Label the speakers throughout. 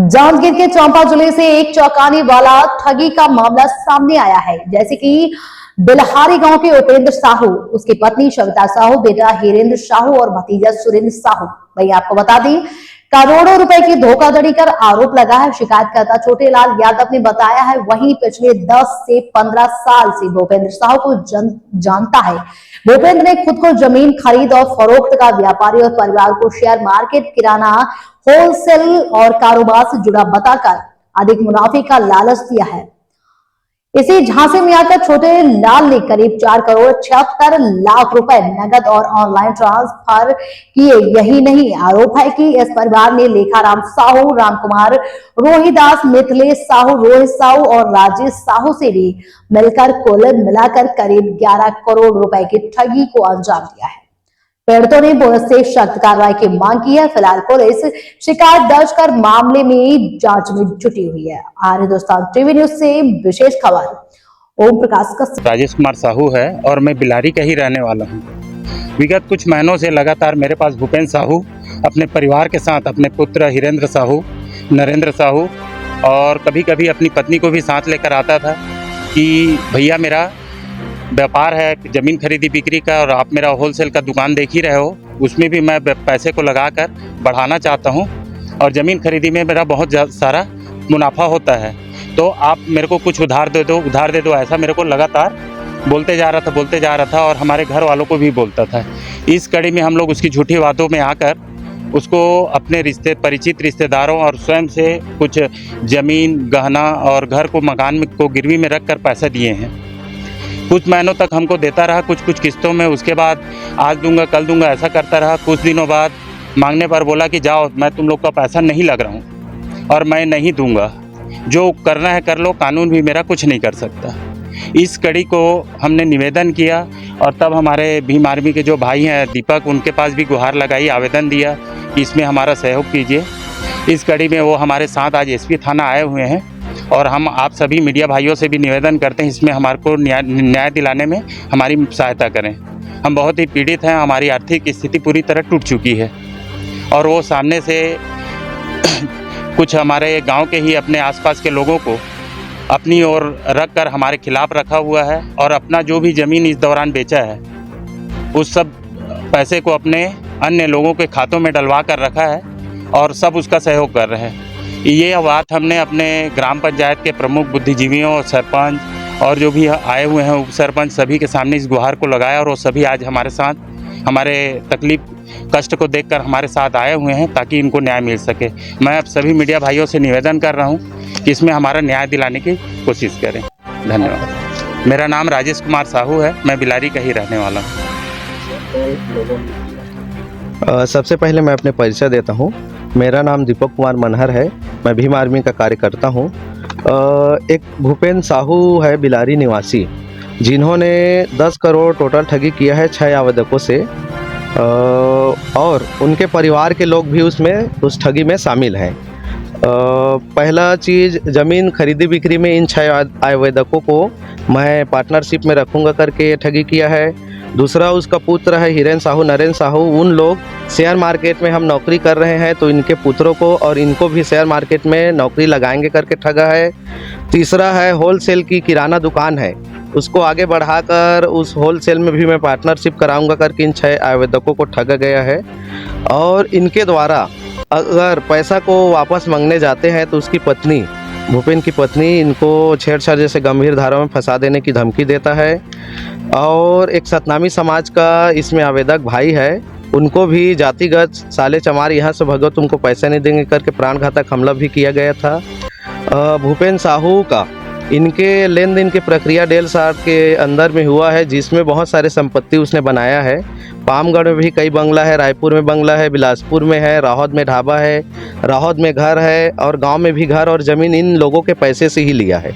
Speaker 1: जांजगीर के चंपा जिले से एक चौंकाने वाला ठगी का मामला सामने आया है। जैसे कि बिलहारी गांव के उपेंद्र साहू, उसकी पत्नी सविता साहू, बेटा हिरेंद्र साहू और भतीजा सुरेंद्र साहू। भाई आपको बता दें, करोड़ों रुपए की धोखाधड़ी कर आरोप लगा है। शिकायतकर्ता छोटेलाल यादव ने बताया है, वहीं पिछले 10 से 15 साल से भूपेंद्र साहू को जानता है। भूपेंद्र ने खुद को जमीन खरीद और फरोख्त का व्यापारी और परिवार को शेयर मार्केट, किराना, होलसेल और कारोबार से जुड़ा बताकर अधिक मुनाफे का लालच दिया है। इसी झांसे में आकर छोटे लाल ने करीब 4 करोड़ 76 लाख रुपए नगद और ऑनलाइन ट्रांसफर किए। यही नहीं, आरोप है कि इस परिवार ने लेखाराम साहू, रामकुमार, रोहिदास, मिथिलेश साहू, रोहित साहू और राजेश साहू से भी मिलकर कुल मिलाकर करीब 11 करोड़ रुपए की ठगी को अंजाम दिया है। पीड़ितों ने पुलिस से सख्त कार्रवाई की मांग की है। फिलहाल पुलिस शिकायत दर्ज कर मामले में जांच में जुटी हुई है। आर्य हिंदुस्तान टीवी न्यूज से विशेष खबर ओम प्रकाश का।
Speaker 2: राजेश कुमार साहू है और मैं बिलारी का ही रहने वाला हूँ। विगत कुछ महीनों से लगातार मेरे पास भूपेंद्र साहू अपने परिवार के साथ अपने पुत्र हिरेंद्र साहू, नरेंद्र साहू और कभी कभी अपनी पत्नी को भी साथ लेकर आता था कि भैया मेरा व्यापार है ज़मीन खरीदी बिक्री का और आप मेरा होलसेल का दुकान देख ही रहे हो, उसमें भी मैं पैसे को लगाकर बढ़ाना चाहता हूं और ज़मीन खरीदी में मेरा बहुत सारा मुनाफा होता है, तो आप मेरे को कुछ उधार दे दो, ऐसा मेरे को लगातार बोलते जा रहा था और हमारे घर वालों को भी बोलता था। इस कड़ी में हम लोग उसकी झूठी बातों में आकर उसको अपने परिचित रिश्तेदारों और स्वयं से कुछ ज़मीन, गहना और घर को मकान को गिरवी में रख कर पैसा दिए हैं। कुछ महीनों तक हमको देता रहा कुछ किस्तों में, उसके बाद आज दूंगा कल दूंगा ऐसा करता रहा। कुछ दिनों बाद मांगने पर बोला कि जाओ, मैं तुम लोग का पैसा नहीं लग रहा हूँ और मैं नहीं दूंगा, जो करना है कर लो, कानून भी मेरा कुछ नहीं कर सकता। इस कड़ी को हमने निवेदन किया और तब हमारे भीम आर्मी के जो भाई हैं दीपक, उनके पास भी गुहार लगाई, आवेदन दिया कि इसमें हमारा सहयोग कीजिए। इस कड़ी में वो हमारे साथ आज एसपी थाना आए हुए हैं और हम आप सभी मीडिया भाइयों से भी निवेदन करते हैं इसमें हमारे को न्याय दिलाने में हमारी सहायता करें। हम बहुत ही पीड़ित हैं, हमारी आर्थिक स्थिति पूरी तरह टूट चुकी है और वो सामने से कुछ हमारे गांव के ही अपने आसपास के लोगों को अपनी ओर रख कर हमारे खिलाफ रखा हुआ है और अपना जो भी ज़मीन इस दौरान बेचा है उस सब पैसे को अपने अन्य लोगों के खातों में डलवा कर रखा है और सब उसका सहयोग कर रहे हैं। ये बात हमने अपने ग्राम पंचायत के प्रमुख बुद्धिजीवियों और सरपंच और जो भी आए हुए हैं उप सरपंच सभी के सामने इस गुहार को लगाया और वो सभी आज हमारे साथ हमारे तकलीफ कष्ट को देखकर हमारे साथ आए हुए हैं ताकि इनको न्याय मिल सके। मैं अब सभी मीडिया भाइयों से निवेदन कर रहा हूँ कि इसमें हमारा न्याय दिलाने की कोशिश करें। धन्यवाद। मेरा नाम राजेश कुमार साहू है, मैं बिलारी का ही रहने वाला हूँ।
Speaker 3: सबसे पहले मैं अपने परिचय देता हूँ। मेरा नाम दीपक कुमार मनहर है, मैं भीम आर्मी का कार्यकर्ता हूँ। एक भूपेंद्र साहू है बिलारी निवासी, जिन्होंने 10 करोड़ टोटल ठगी किया है 6 आवेदकों से और उनके परिवार के लोग भी उस ठगी में शामिल हैं। पहला चीज़, ज़मीन खरीदी बिक्री में इन 6 आवेदकों को मैं पार्टनरशिप में रखूँगा करके ये ठगी किया है। दूसरा, उसका पुत्र है हिरेंद्र साहू, नरेंद्र साहू, उन लोग शेयर मार्केट में हम नौकरी कर रहे हैं तो इनके पुत्रों को और इनको भी शेयर मार्केट में नौकरी लगाएंगे करके ठगा है। तीसरा है, होलसेल की किराना दुकान है, उसको आगे बढ़ाकर उस होलसेल में भी मैं पार्टनरशिप कराऊंगा करके इन 6 आवेदकों को ठगा गया है। और इनके द्वारा अगर पैसा को वापस मांगने जाते हैं तो उसकी पत्नी, भूपेंद्र की पत्नी, इनको छेड़छाड़ जैसे गंभीर धाराओं में फंसा देने की धमकी देता है। और एक सतनामी समाज का इसमें आवेदक भाई है, उनको भी जातिगत साले चमार यहाँ से भगो तुमको पैसे नहीं देंगे करके प्राणघातक हमला भी किया गया था। भूपेंद्र साहू का इनके लेन देन की प्रक्रिया 1.5 साल के अंदर में हुआ है, जिसमें बहुत सारे संपत्ति उसने बनाया है। पामगढ़ में भी कई बंगला है, रायपुर में बंगला है, बिलासपुर में है, राहौद में ढाबा है, राहौद में घर है और गांव में भी घर और ज़मीन इन लोगों के पैसे से ही लिया है।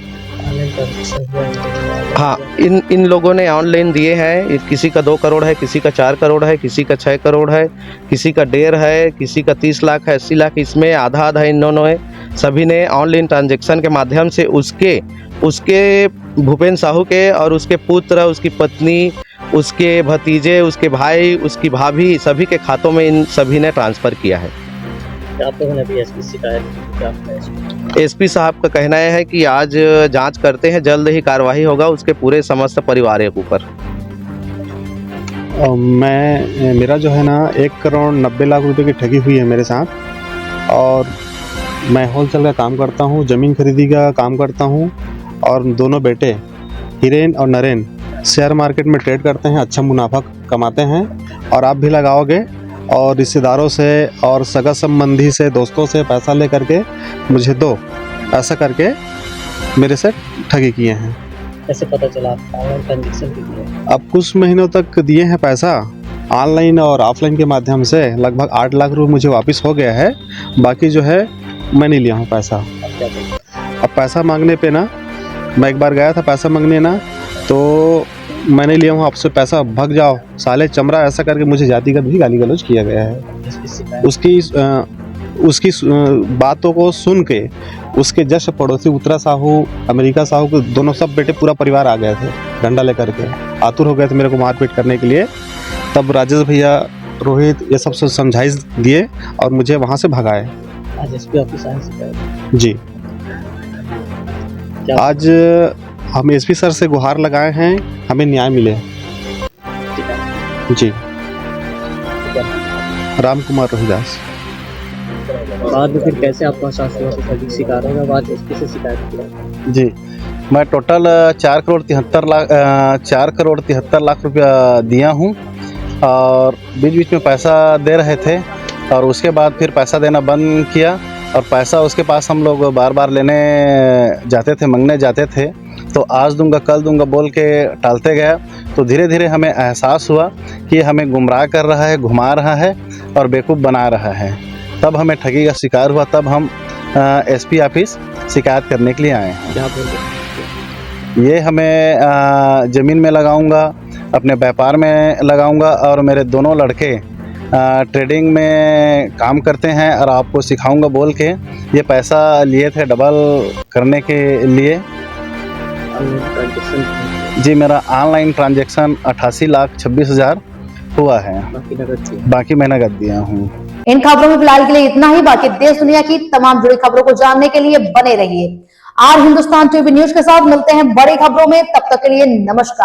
Speaker 3: हाँ, इन लोगों ने ऑनलाइन दिए हैं। किसी का 2 करोड़ है, किसी का 4 करोड़ है, किसी का 6 करोड़ है, किसी का 1.5 है, किसी का 30 लाख है, 80 लाख, इसमें आधा इन दोनों है। सभी ने ऑनलाइन ट्रांजैक्शन के माध्यम से उसके भूपेंद्र साहू के और उसके पुत्र, उसकी पत्नी, उसके भतीजे, उसके भाई, उसकी भाभी, सभी के खातों में इन सभी ने ट्रांसफ़र किया है।
Speaker 4: आप लोगों ने भी एसपी शिकायत की, क्या आपका एसपी?
Speaker 3: एसपी साहब का कहना है कि आज जांच करते हैं, जल्द ही कार्रवाई होगा उसके पूरे समस्त परिवार के ऊपर।
Speaker 5: मेरा जो है ना 1,90,00,000 रुपए की ठगी हुई है मेरे साथ। और मैं होलसेल का काम करता हूँ, ज़मीन खरीदी का काम करता हूँ। और दोनों बेटे हिरेन और नरेन शेयर मार्केट में ट्रेड करते हैं, अच्छा मुनाफा कमाते हैं। और आप भी लगाओगे और रिश्तेदारों से और सगा संबंधी से, दोस्तों से पैसा ले करके मुझे दो, ऐसा करके मेरे से ठगी किए हैं।
Speaker 4: कैसे पता चला आप ऑनलाइन ट्रांजेक्शन भी किए?
Speaker 5: अब कुछ महीनों तक दिए हैं पैसा ऑनलाइन और ऑफलाइन के माध्यम से। लगभग 8 लाख रुपये मुझे वापस हो गया है। बाकी जो है मैं नहीं लिया हूँ पैसा।
Speaker 4: अब क्या करें?
Speaker 5: अब पैसा मांगने पे ना, मैं एक बार गया था पैसा मांगने ना, तो मैंने लिया हूँ आपसे पैसा, भाग जाओ साले चमड़ा, ऐसा करके मुझे जातिगत भी गाली गलौज किया गया है।
Speaker 4: एसपी शिकायत?
Speaker 5: उसकी बातों को सुन के उसके जस्ट पड़ोसी उत्तरा साहू, अमेरिका साहू के दोनों सब बेटे पूरा परिवार आ गए थे डंडा लेकर के, आतुर हो गए थे मेरे को मारपीट करने के लिए। तब राजेश भैया, रोहित, ये सब समझाइश दिए और मुझे वहाँ से भगाए।
Speaker 4: आज एसपी ऑफिस आए शिकायत?
Speaker 5: जी,
Speaker 4: क्या
Speaker 5: आज हम एसपी सर से गुहार लगाए हैं, हमें न्याय मिले।
Speaker 4: शिकायत?
Speaker 5: जी,
Speaker 4: क्या?
Speaker 5: राम कुमार रोहिदास।
Speaker 4: बाद में फिर कैसे आपको एहसास हुआ कि ठगी शिकार होगा, बाद एसपी से शिकायत किया?
Speaker 2: जी, मैं टोटल 4 करोड़ 73 लाख रुपया दिया हूँ। और बीच बीच में पैसा दे रहे थे और उसके बाद फिर पैसा देना बंद किया। और पैसा उसके पास हम लोग बार बार लेने जाते थे, मांगने जाते थे, तो आज दूंगा कल दूंगा बोल के टालते गया। तो धीरे धीरे हमें एहसास हुआ कि हमें गुमराह कर रहा है, घुमा रहा है और बेवकूफ़ बना रहा है। तब हमें ठगी का शिकार हुआ, तब हम एसपी ऑफिस शिकायत करने के लिए आए हैं।
Speaker 4: क्या बोल रहे हैं?
Speaker 2: ये हमें ज़मीन में लगाऊंगा, अपने व्यापार में लगाऊंगा और मेरे दोनों लड़के ट्रेडिंग में काम करते हैं और आपको सिखाऊंगा बोल के ये पैसा लिए थे डबल करने के लिए।
Speaker 4: Online transaction?
Speaker 2: जी, मेरा ऑनलाइन ट्रांजैक्शन 88,26,000 हुआ है,
Speaker 4: बाकी नगद थी?
Speaker 2: बाकी मैं नगद दिया हूँ।
Speaker 1: इन खबरों में फिलहाल के लिए इतना ही। बाकी देश दुनिया की तमाम जुड़ी खबरों को जानने के लिए बने रहिए आर हिंदुस्तान टीवी न्यूज के साथ। मिलते हैं बड़ी खबरों में, तब तक के लिए नमस्कार।